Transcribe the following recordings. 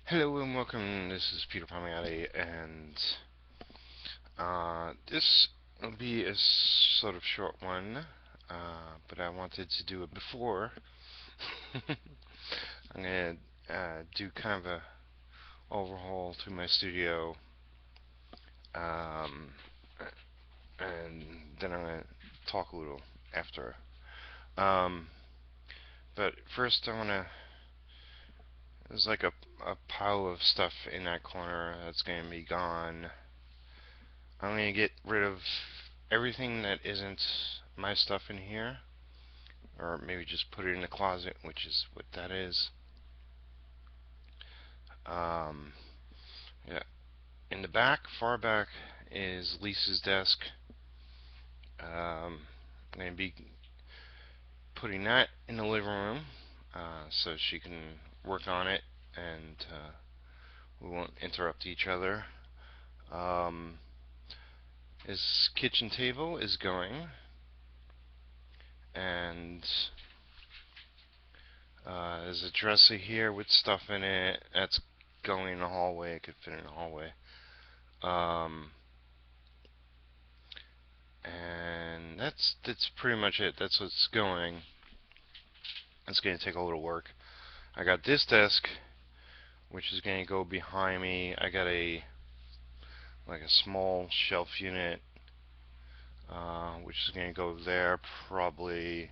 Hello and welcome. This is Peter Palmiotti, and this will be a sort of short one, but I wanted to do it before. I'm gonna do kind of a overhaul to my studio, um, and then I'm gonna talk a little after. Um, but first, I wanna. There's like a pile of stuff in that corner that's gonna be gone. I'm gonna get rid of everything that isn't my stuff in here, or maybe just put it in the closet, which is what that is. Um, yeah. In the back, far back, is Lisa's desk. I'm gonna be putting that in the living room, so she can work on it, and we won't interrupt each other. Um, his kitchen table is going, and there's a dresser here with stuff in it. That's going in the hallway. It could fit in the hallway. Um, and that's pretty much it. That's what's going. It's going to take a little work. I got this desk, which is going to go behind me. I got a small shelf unit, which is going to go there probably.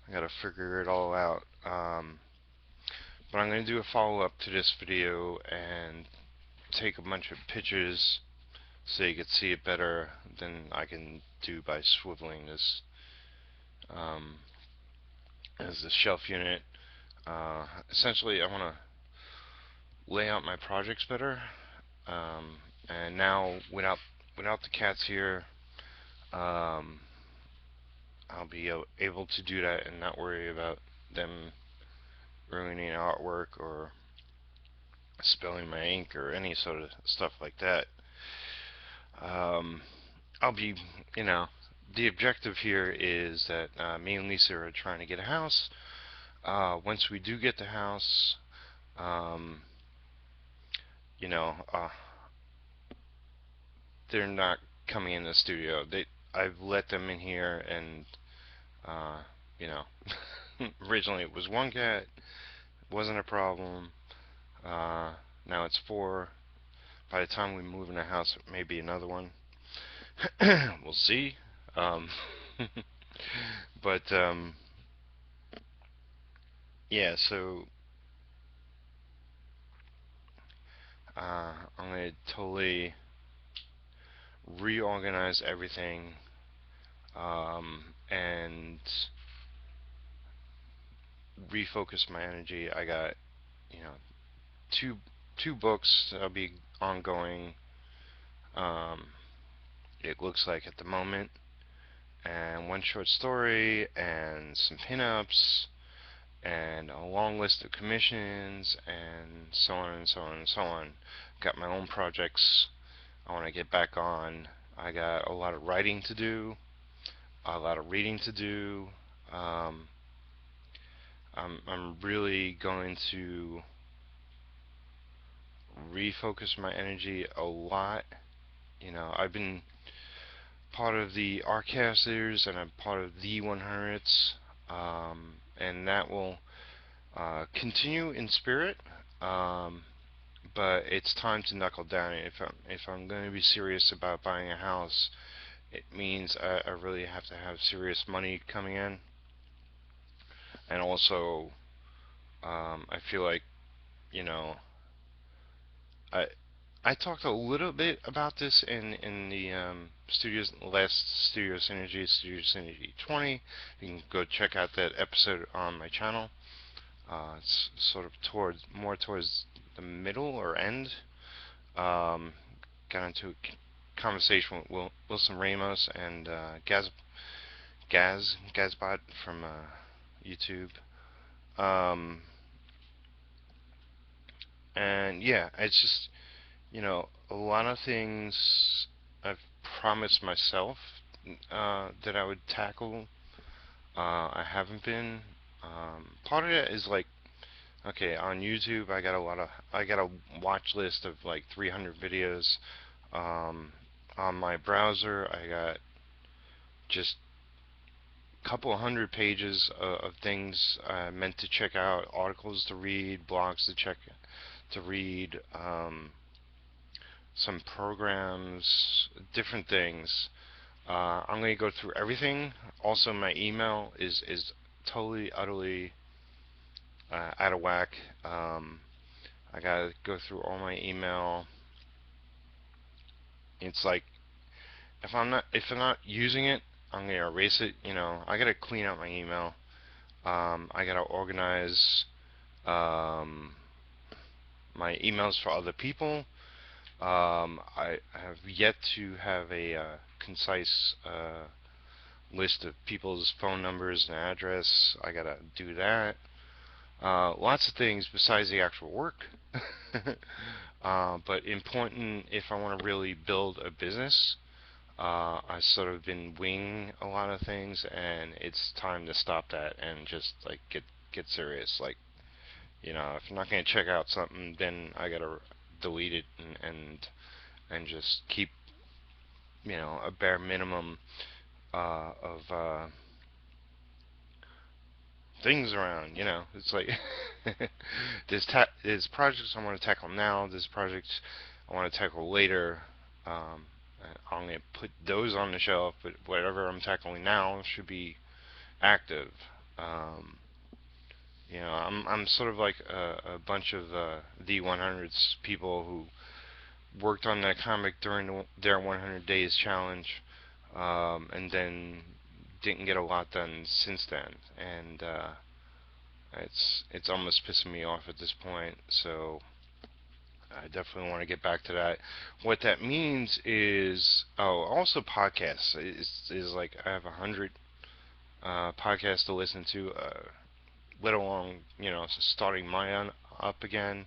I got to figure it all out. But I'm going to do a follow-up to this video and take a bunch of pictures so you can see it better than I can do by swiveling this um, as a shelf unit. Essentially, I want to lay out my projects better, um, and now without the cats here, um, I'll be able to do that and not worry about them ruining artwork or spilling my ink or any sort of stuff like that. Um, I'll be, you know, the objective here is that me and Lisa are trying to get a house. Once we do get the house, um, you know, they're not coming in the studio. I've let them in here, and uh, you know, originally it was one cat, wasn't a problem. Uh, Now it's four. By the time we move in the house, it may be another one. We'll see. Um, but yeah, so I'm gonna totally reorganize everything, and refocus my energy. I got, you know, two two books that'll be ongoing. Um, it looks like at the moment, and one short story, and some pinups, and a long list of commissions, and so on and so on and so on. Got my own projects I want to get back on. I got a lot of writing to do, a lot of reading to do. Um, I'm really going to refocus my energy a lot. You know, I've been part of the Artcasters and I'm part of the 100s, and that will continue in spirit. Um, but it's time to knuckle down. If I'm going to be serious about buying a house, it means I really have to have serious money coming in, and also I feel like, you know, I I talked a little bit about this in the last Studio Synergy 20. You can go check out that episode on my channel. It's sort of more towards the middle or end. Um, Got into a conversation with Wilson Ramos and Gazbot from YouTube. Um, and yeah, it's just, you know, a lot of things I've promised myself that I would tackle. I haven't been. Part of it is like Okay, on YouTube, I got a watch list of like 300 videos. On my browser, I got just a couple hundred pages of things meant to check out, articles to read, blogs to read, some programs, different things. I'm going to go through everything. Also, my email is totally, utterly out of whack. I gotta go through all my email. It's like if I'm not using it, I'm gonna erase it. You know, I gotta clean out my email. I gotta organize um, my emails for other people. I have yet to have a concise list of people's phone numbers and address. I gotta do that. Lots of things besides the actual work. But important if I want to really build a business. I've sort of been winging a lot of things, and it's time to stop that and just like get serious. Like, you know, if I'm not gonna check out something, then I gotta delete it and just keep, you know, a bare minimum of things around. You know, it's like there's projects I want to tackle now. There's projects I want to tackle later. Um, I'm gonna put those on the shelf, but whatever I'm tackling now should be active. Um, you know, I'm sort of like a bunch of D100s people who worked on that comic during their 100 days challenge, and then didn't get a lot done since then, and it's almost pissing me off at this point. So I definitely want to get back to that. What that means is, oh, also podcasts is like I have 100 podcasts to listen to, let alone, you know, starting my own up again.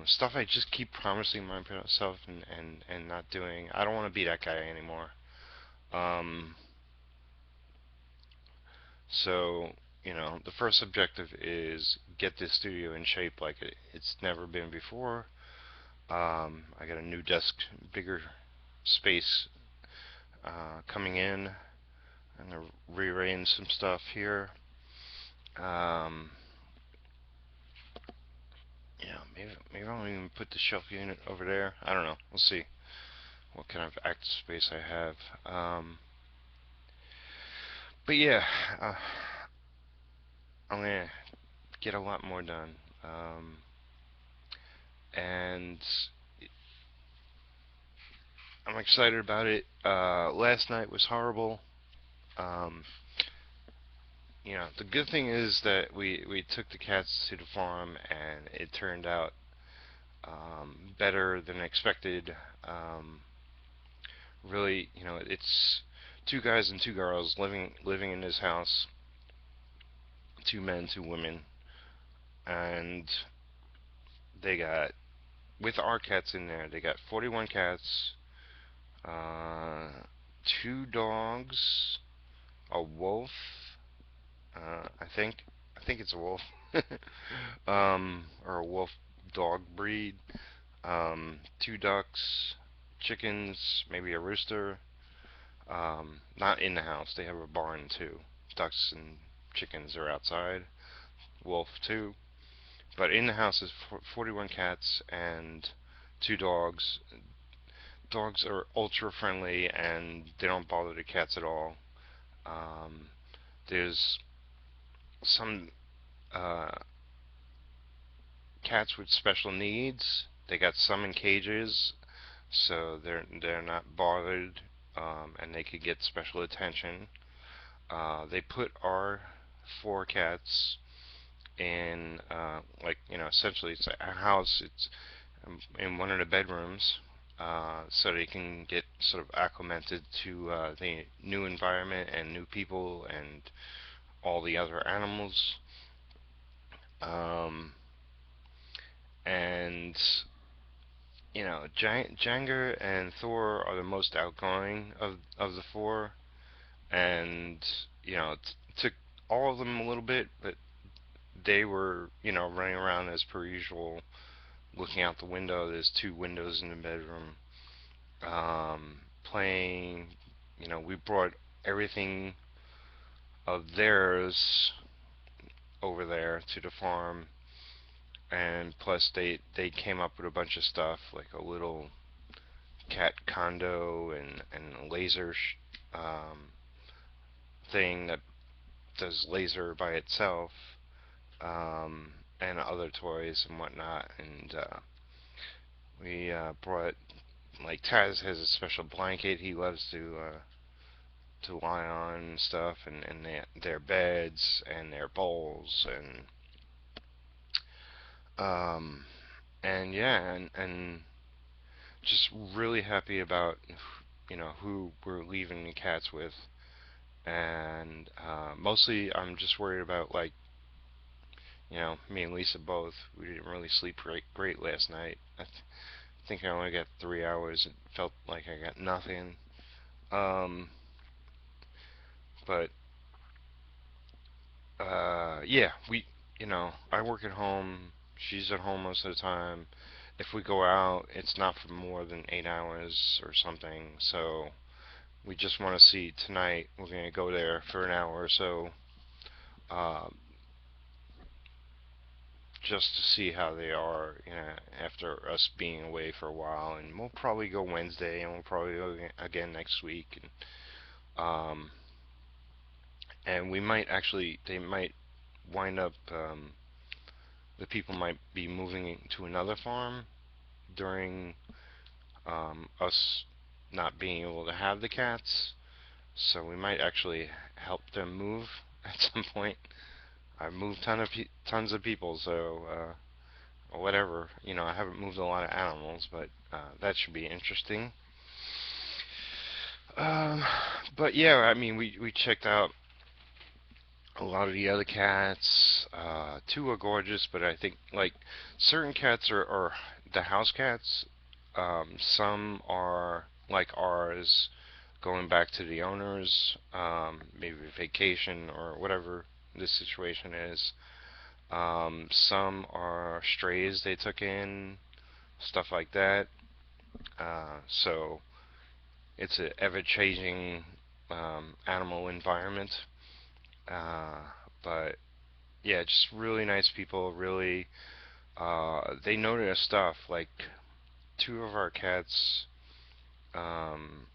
Stuff I just keep promising myself and not doing. I don't want to be that guy anymore. Um, so, you know, the first objective is get this studio in shape like it's never been before. I got a new desk, bigger space coming in. I'm gonna rearrange some stuff here. Um, yeah, maybe I'll even put the shelf unit over there. I don't know. We'll see what kind of active space I have. But yeah, uh, I'm gonna get a lot more done. And I'm excited about it. Last night was horrible. Um, you know, the good thing is that we took the cats to the farm, and it turned out better than expected. Um, Really, you know, it's two guys and two girls living in this house, two men, two women, and they got with our cats in there. They got 41 cats, uh, two dogs, a wolf. I think it's a wolf, or a wolf dog breed. Two ducks, chickens, maybe a rooster. Not in the house. They have a barn too. Ducks and chickens are outside. Wolf too. But in the house is 41 cats and two dogs. Dogs are ultra friendly and they don't bother the cats at all. Um, there's some uh, cats with special needs. They got some in cages, so they're not bothered, and they could get special attention. They put our four cats in, like, you know, essentially it's a house. It's in one of the bedrooms, so they can get sort of acclimated to the new environment and new people and all the other animals. Um, and you know, Jenga and Thor are the most outgoing of the four, and you know, it took all of them a little bit, but they were, running around as per usual, looking out the window. There's two windows in the bedroom. Playing. We brought everything of theirs over there to the farm, and plus they came up with a bunch of stuff like a little cat condo and a laser thing that does laser by itself, and other toys and whatnot. And we brought, like, Taz has a special blanket he loves to lie on and stuff, and their beds and their bowls, um and yeah, and just really happy about who we're leaving the cats with. And mostly I'm just worried about, like, me and Lisa both, we didn't really sleep great last night. I think I only got 3 hours. It felt like I got nothing. um but yeah, I work at home, she's at home most of the time. If we go out, it's not for more than 8 hours or something. So we just want to see tonight. We're going to go there for an hour or so, uh, just to see how they are, after us being away for a while. And we'll probably go Wednesday, and we'll probably go again next week. And we might actually, they might wind up, the people might be moving to another farm during us not being able to have the cats. So we might actually help them move at some point. I've moved tons of people, so whatever. I haven't moved a lot of animals, but that should be interesting. Um, but yeah, I mean, we checked out a lot of the other cats. Two are gorgeous, but I think, like, certain cats are the house cats. Some are like ours, going back to the owners, maybe vacation or whatever the situation is. Some are strays they took in, stuff like that. So it's an ever-changing animal environment. Uh, but yeah, just really nice people. Really, they know their stuff. Like, two of our cats um,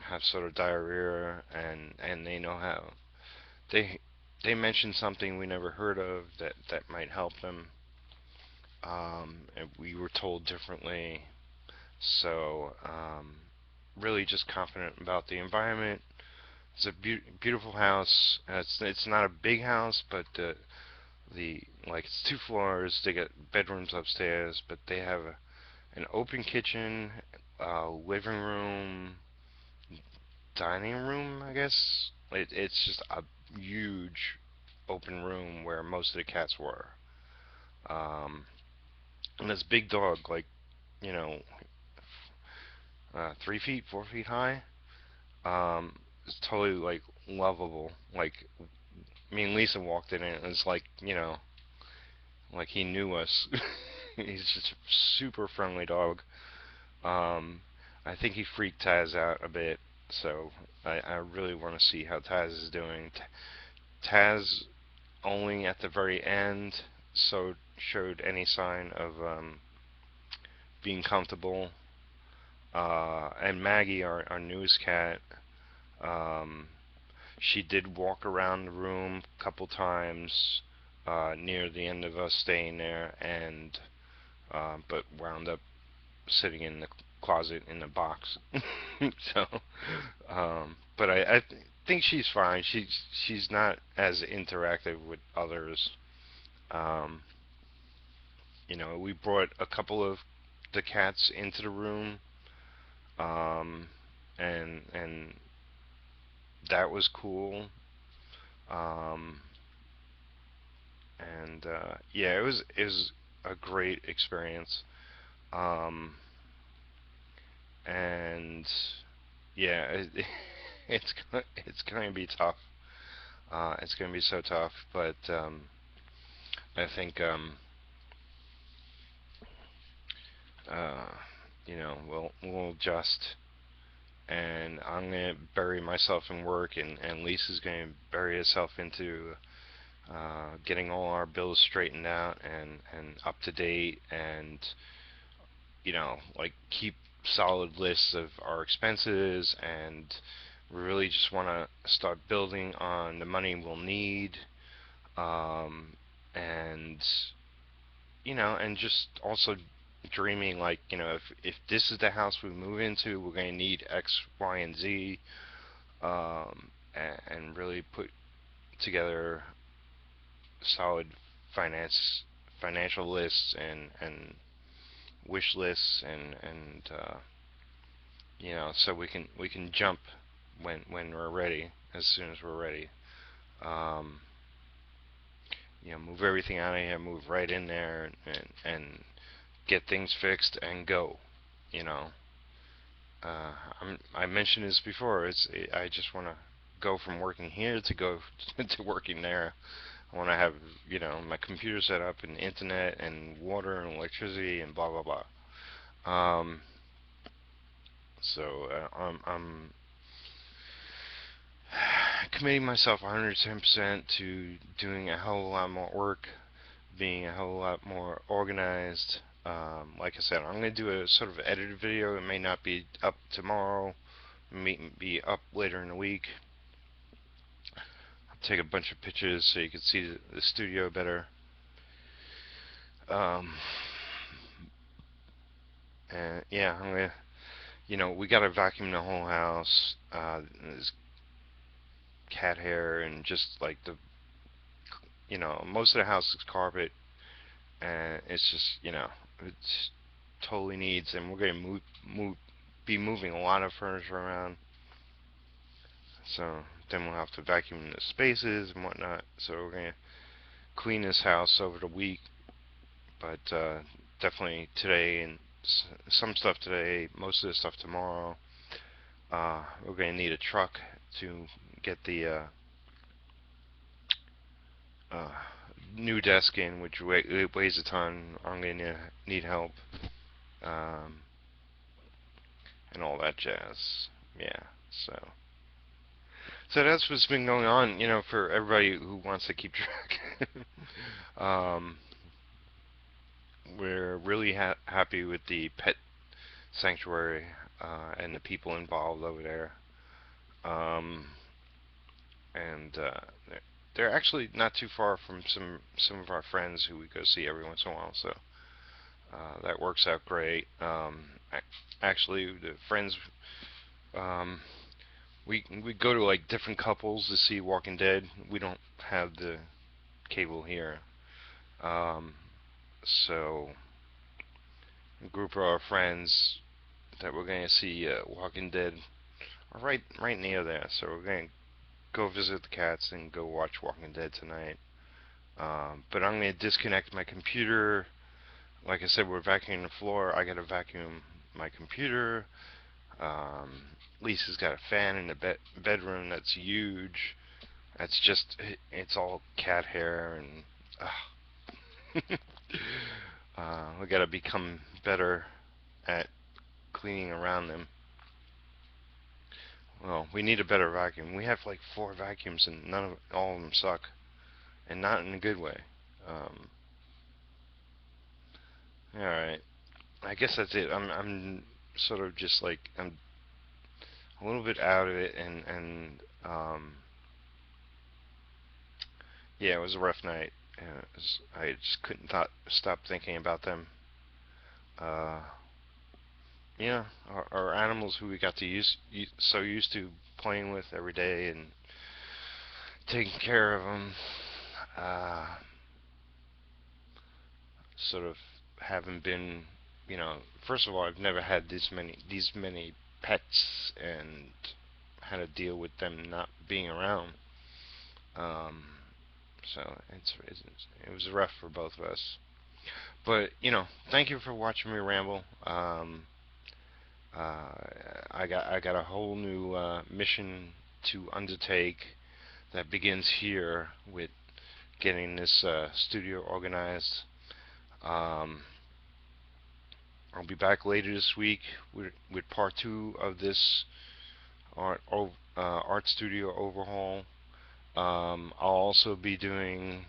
have sort of diarrhea, and they know how. They they mentioned something we never heard of that might help them. And we were told differently. So really just confident about the environment. It's a beautiful house. It's not a big house, but the like, it's 2 floors. They got bedrooms upstairs, but they have an open kitchen, living room, dining room, I guess. It's just a huge open room where most of the cats were. Um, and this big dog, like, you know, 3 feet, 4 feet high. It's totally, like, lovable. Like, me and Lisa walked in, and it was like, like he knew us. He's just a super friendly dog. Um, I think he freaked Taz out a bit, so I really want to see how Taz is doing. Taz only at the very end showed any sign of being comfortable. And Maggie, our newest cat, um, she did walk around the room a couple times near the end of us staying there, and but wound up sitting in the closet in the box. So, but I think she's fine. She's not as interactive with others. Um, we brought a couple of the cats into the room, um, and that was cool. Um, and yeah, it was a great experience. Um, and yeah, it's going to be tough. It's going to be so tough, but I think uh, we'll adjust, and I'm gonna bury myself in work, and Lisa's gonna bury herself into getting all our bills straightened out and up to date, and like keep solid lists of our expenses, and we really just want to start building on the money we'll need, um, and and just also dreaming, like, if this is the house we move into, we're going to need X, Y, and Z, and really put together solid finance financial lists and wish lists, and so we can jump when we're ready, as soon as we're ready. Um, Move everything out of here, move right in there, and get things fixed and go. You know, I mentioned this before. I just want to go from working here to go to working there. I want to have my computer set up and internet and water and electricity and blah blah blah. Um, I'm committing myself 110% to doing a hell of a lot more work, being a hell of a lot more organized. Like I said, I'm going to do a sort of edited video. It may not be up tomorrow, it may be up later in the week. I'll take a bunch of pictures so you can see the studio better. Um, and yeah, I'm going to, we got to vacuum the whole house. There's cat hair and just like most of the house is carpet, and it's just, it's totally needs, and we're going to be moving a lot of furniture around. So then we'll have to vacuum the spaces and whatnot. So we're going to clean this house over the week, but definitely today, and some stuff today, most of the stuff tomorrow. We're going to need a truck to get the uh, new desk in, which weighs a ton. I'm going to need help, um, and all that jazz. Yeah, so. So that's what's been going on, for everybody who wants to keep track. um, we're really happy with the pet sanctuary and the people involved over there. Um, and they're actually not too far from some of our friends who we go see every once in a while. So that works out great. Actually, the friends, um, we go to like different couples to see Walking Dead. We don't have the cable here. Um, so a group of our friends that we're going to see Walking Dead are right near there. So we're going to go visit the cats and go watch Walking Dead tonight. But I'm going to disconnect my computer. Like I said, we're vacuuming the floor. I got to vacuum my computer. Um, Lisa's got a fan in the bedroom that's huge. That's just, it's all cat hair, and we got to become better at cleaning around them. Well, we need a better vacuum. We have like 4 vacuums, and all of them suck, and not in a good way. Um, all right, I guess that's it. I'm sort of just like, I'm a little bit out of it, and yeah, it was a rough night. I just couldn't stop thinking about them. Uh, yeah, our animals who we got to so used to playing with every day and taking care of them. Uh, Sort of haven't been, first of all, I've never had these many pets and had to deal with them not being around. Um, so it was rough for both of us. But thank you for watching me ramble. Uh, I got a whole new mission to undertake that begins here with getting this studio organized. Um, I'll be back later this week with part 2 of this art studio overhaul. I'll also be doing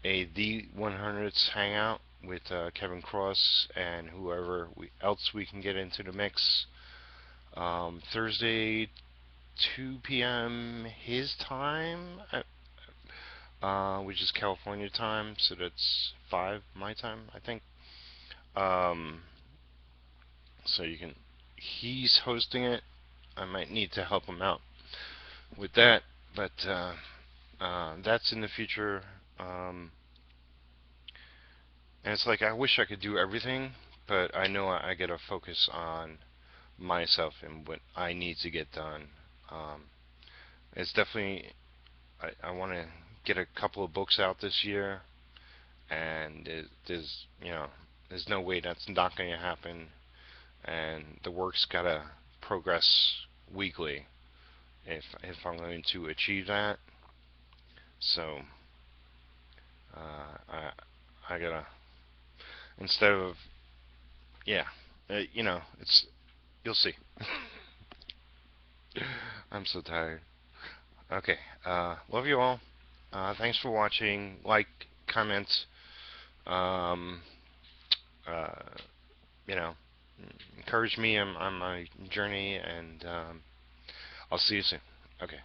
a The 100s hangout with Kevin Cross and whoever else we can get into the mix. Thursday, 2 p.m. his time, which is California time, so that's 5 my time, I think. Um, so you can. He's hosting it. I might need to help him out with that, but that's in the future. And it's like I wish I could do everything, but I know I gotta focus on myself and what I need to get done. Um, it's definitely I want to get a couple of books out this year, and there's no way that's not going to happen. And the work's gotta progress weekly if I'm going to achieve that. So I gotta instead of yeah, it's you'll see. I'm so tired. Okay, love you all. Thanks for watching. Like, comment, um, uh, you know, encourage me on my journey, and I'll see you soon. Okay.